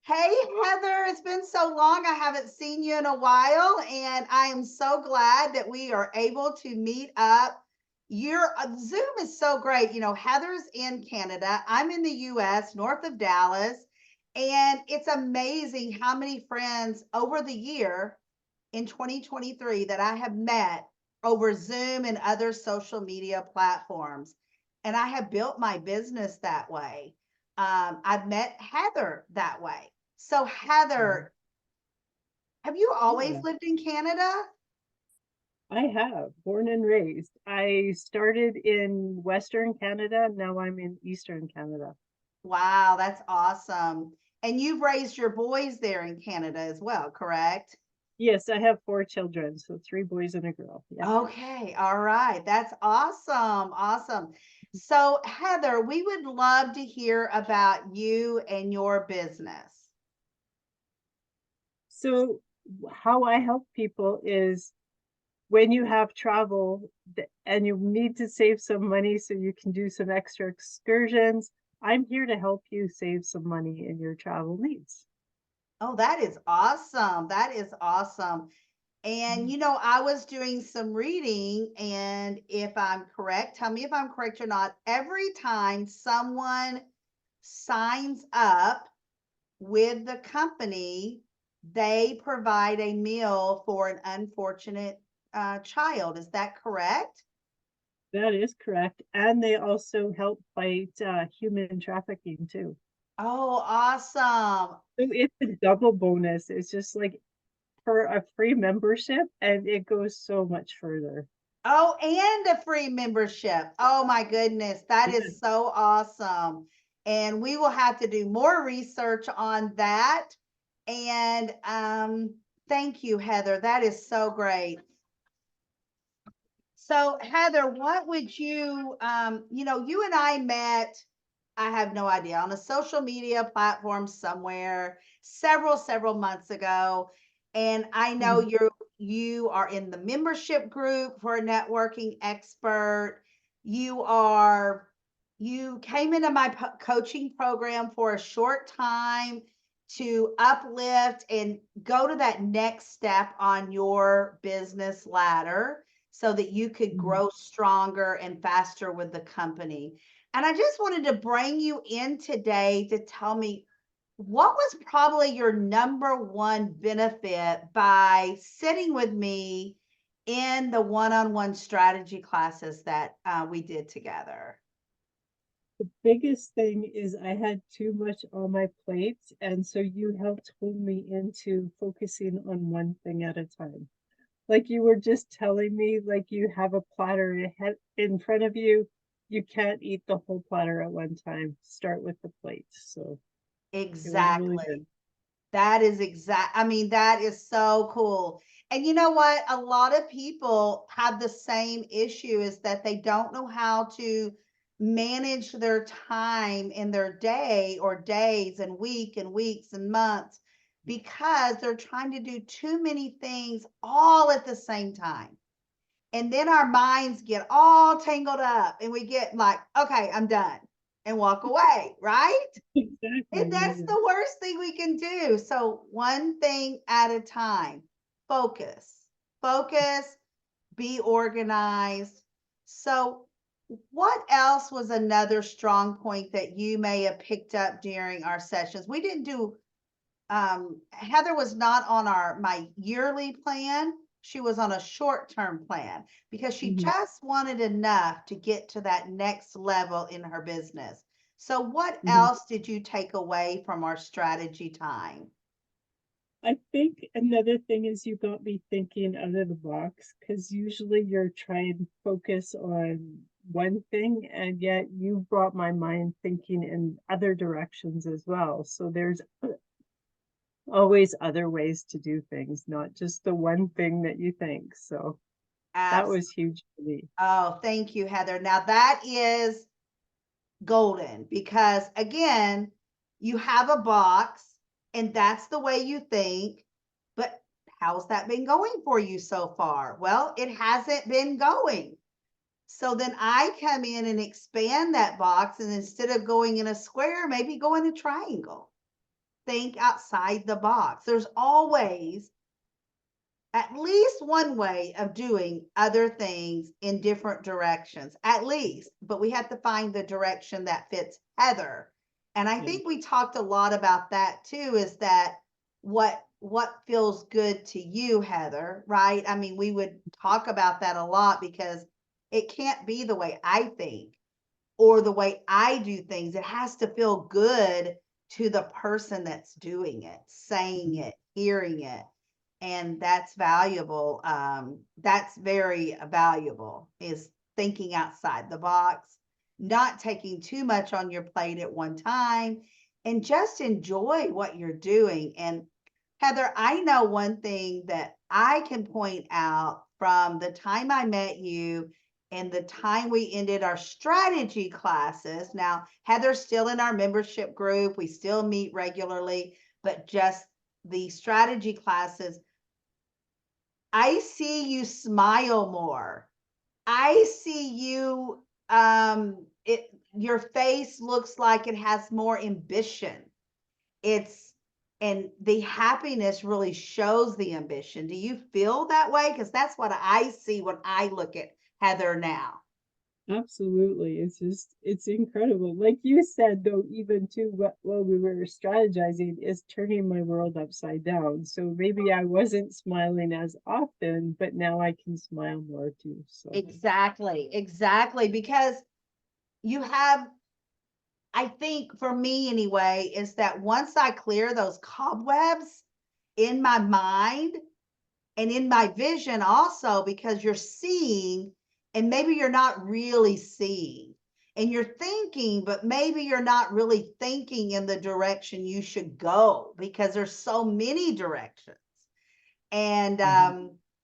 Hey, Heather, it's been so long. I haven't seen you in a while, and I am so glad that we are able to meet up. Your Zoom is so great. Heather's in Canada, I'm in the US, north of Dallas, and it's amazing how many friends over the year in 2023 that I have met over Zoom and other social media platforms. And I have built my business that way. I've met Heather that way. So, Mm. Heather, have you always Yeah, lived in Canada? I have, born and raised. I started in Western Canada. Now I'm in Eastern Canada. Wow, that's awesome. And you've raised your boys there in Canada as well, correct? Yes, I have four children, so three boys and a girl. Yeah. Okay, all right. That's awesome. Awesome. So, Heather, we would love to hear about you and your business. So how I help people is when you have travel and you need to save some money so you can do some extra excursions, I'm here to help you save some money in your travel needs. Oh, that is awesome. That is awesome. And Mm. I was doing some reading, and if I'm correct, tell me if I'm correct or not. Every time someone signs up with the company, they provide a meal for an unfortunate child. Is that correct? That is correct. And they also help fight human trafficking too. Oh, awesome. So it's a double bonus. It's just like for a free membership, and it goes so much further. Oh, and a free membership. Oh my goodness, that Yeah. is so awesome. And we will have to do more research on that. And thank you, Heather. That is so great. So, Heather, what would you and I met, I have no idea, on a social media platform somewhere several months ago. And I know Mhm. you are in the membership group for a networking expert. You came into my coaching program for a short time to uplift and go to that next step on your business ladder so that you could Mhm. grow stronger and faster with the company. And I just wanted to bring you in today to tell me what was probably your number one benefit by sitting with me in the one-on-one strategy classes that we did together. The biggest thing is I had too much on my plate, and so you helped hold me into focusing on one thing at a time. Like you were just telling me, like you have a platter ahead in front of you, you can't eat the whole platter at one time. Start with the plate. So it was really Exactly. good. I mean, that is so cool. And you know what? A lot of people have the same issue is that they don't know how to manage their time in their day or days and weeks and months because they're trying to do too many things all at the same time. And then our minds get all tangled up and we get like, okay, I'm done and walk away, right? And Exactly. that's Yeah. the worst thing we can do. So, one thing at a time, focus, focus, be organized. So, what else was another strong point that you may have picked up during our sessions? We didn't do, Heather was not on my yearly plan. She was on a short term plan because she Mhm. just wanted enough to get to that next level in her business. So, what Mhm. else did you take away from our strategy time? I think another thing is you got me thinking out of the box because usually you're trying to focus on one thing, and yet you brought my mind thinking in other directions as well. So there's always other ways to do things, not just the one thing that you think. So that Absolutely. was huge for me. Oh, thank you, Heather. Now, that is golden because, again, you have a box and that's the way you think. But how's that been going for you so far? Well, it hasn't been going. So then I come in and expand that box, and instead of going in a square, maybe go in a triangle. think outside the box. There's always at least one way of doing other things in different directions, at least, but we have to find the direction that fits Heather. And I Yeah. think we talked a lot about that too, is that what feels good to you, Heather, right? I mean, we would talk about that a lot because it can't be the way I think or the way I do things. It has to feel good to the person that's doing it, saying Mhm. it, hearing it. And that's valuable. That's very valuable is thinking outside the box, not taking too much on your plate at one time, and just enjoy what you're doing. And Heather, I know one thing that I can point out from the time I met you and the time we ended our strategy classes. Now, Heather's still in our membership group. We still meet regularly, but just the strategy classes, I see you smile more. I see you it your face looks like it has more ambition. It's and the happiness really shows the ambition. Do you feel that way? Because that's what I see when I look at Heather now. Absolutely. It's incredible. Like you said, though, even too, while we were strategizing, is turning my world upside down. So maybe I wasn't smiling as often, but now I can smile more too. So Exactly, exactly. Because you have, I think for me anyway, is that once I clear those cobwebs in my mind, and in my vision also, because you're seeing and maybe you're not really seeing, and you're thinking but maybe you're not really thinking in the direction you should go because there's so many directions. And mhm,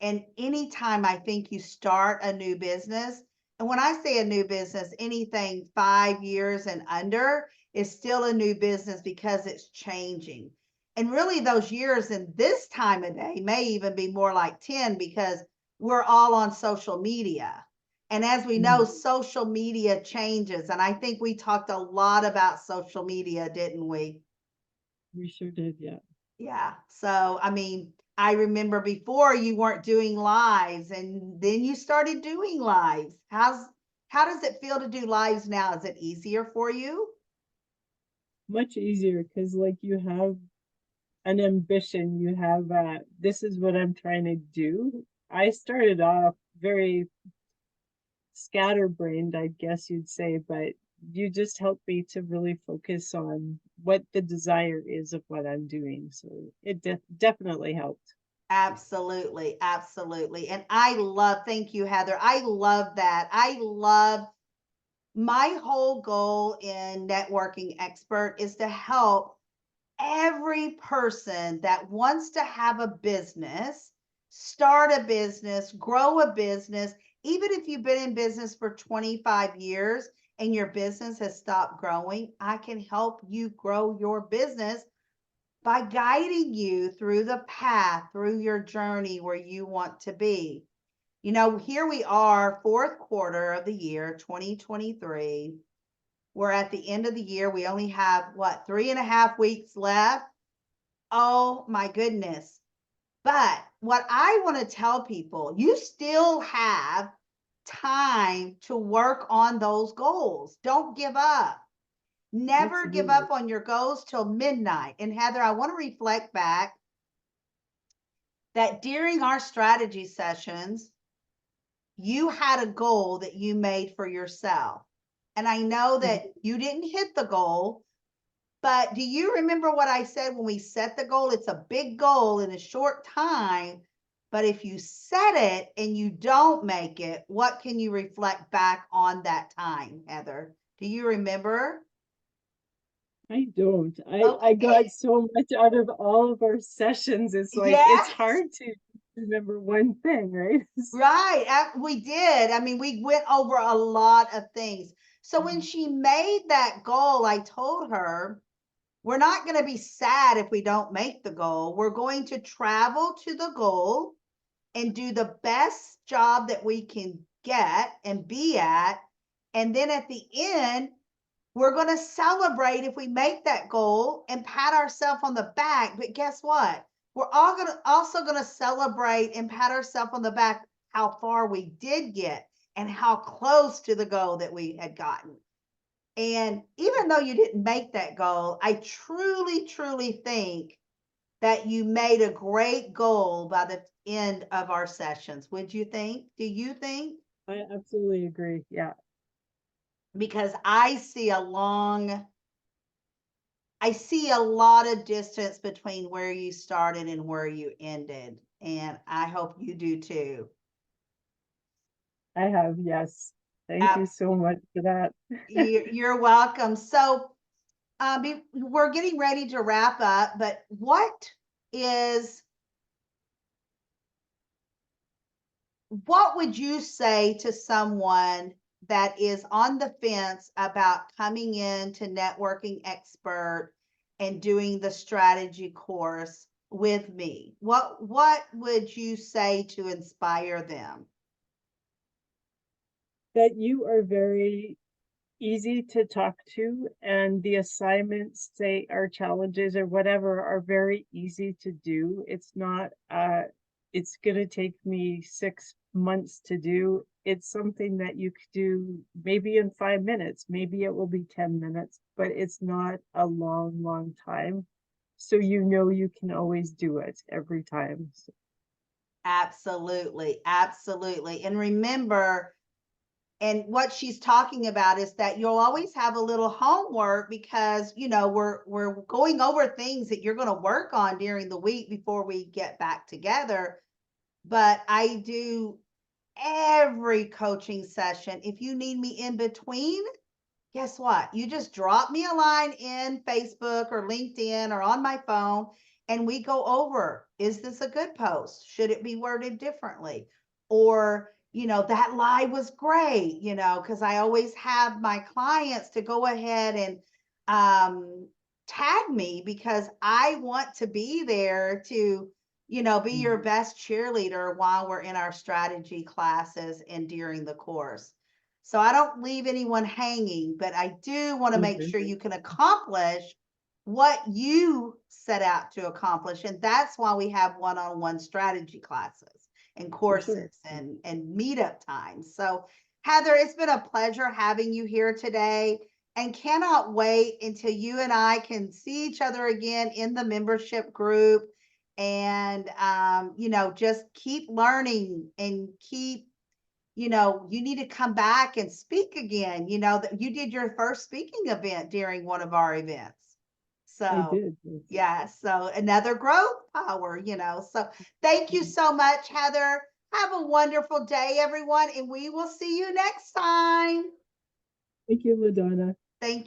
anytime I think you start a new business, and when I say a new business, anything 5 years and under is still a new business because it's changing. And really, those years in this time of day may even be more like 10 because we're all on social media. And as we know, mhm, social media changes. And I think we talked a lot about social media, didn't we? we sure did, yeah. Yeah. So, I mean, I remember before you weren't doing lives and then you started doing lives. How does it feel to do lives now? Is it easier for you? Much easier because, like, you have an ambition, you have this is what I'm trying to do. I started off very scatterbrained, I guess you'd say, but you just helped me to really focus on what the desire is of what I'm doing. So it definitely helped. Absolutely, absolutely. And I love, thank you, Heather. I love that. I love my whole goal in networking expert is to help every person that wants to have a business, start a business, grow a business, even if you've been in business for 25 years and your business has stopped growing, I can help you grow your business by guiding you through the path, through your journey where you want to be. You know, here we are, fourth quarter of the year, 2023. We're at the end of the year. We only have what, 3.5 weeks left? Oh my goodness. But what I want to tell people, you still have time to work on those goals. Don't give up. Never give Absolutely. up on your goals till midnight. And Heather, I want to reflect back that during our strategy sessions, you had a goal that you made for yourself. And I know Mhm. that you didn't hit the goal, but do you remember what I said when we set the goal? It's a big goal in a short time. But if you set it and you don't make it, what can you reflect back on that time, Heather? Do you remember? I don't. I got Okay. so much out of all of our sessions. It's like it's Yes. hard to remember one thing, right? Right. We did. I mean, we went over a lot of things. So when Mhm. she made that goal, I told her, we're not going to be sad if we don't make the goal. We're going to travel to the goal and do the best job that we can get and be at. And then at the end, We're going to celebrate if we make that goal and pat ourselves on the back. But guess what? We're all going to also going to celebrate and pat ourselves on the back how far we did get and how close to the goal that we had gotten. And even though you didn't make that goal, I truly, truly think that you made a great goal by the end of our sessions. Would you think? Do you think? I absolutely agree. Yeah. Because I see a lot of distance between where you started and where you ended. And I hope you do too. I have, yes. Thank you so much for that. You're welcome. So we're getting ready to wrap up, but what would you say to someone that is on the fence about coming in to networking expert and doing the strategy course with me? What would you say to inspire them? That you are very easy to talk to, and the assignments, say, our challenges or whatever, are very easy to do. It's not it's going to take me 6 months to do. It's something that you could do maybe in 5 minutes, maybe it will be 10 minutes, but it's not a long time, so you can always do it every time. So, Absolutely, absolutely. And remember, and what she's talking about is that you'll always have a little homework because we're going over things that you're going to work on during the week before we get back together. But I do every coaching session. If you need me in between, guess what? You just drop me a line in Facebook or LinkedIn or on my phone, and we go over, is this a good post? Should it be worded differently? Or, that live was great, because I always have my clients to go ahead and tag me because I want to be there to, be your best cheerleader while we're in our strategy classes and during the course. So I don't leave anyone hanging, but I do want to make mhm, sure you can accomplish what you set out to accomplish. And that's why we have one-on-one strategy classes and for sure. courses and meetup times. So Heather, it's been a pleasure having you here today and cannot wait until you and I can see each other again in the membership group and just keep learning and keep you need to come back and speak again. That you did your first speaking event during one of our events. I So, did, yes. yeah, so another growth power. So, thank you Mhm. so much, Heather. Have a wonderful day, everyone, and we will see you next time. Thank you, LaDonna. Thank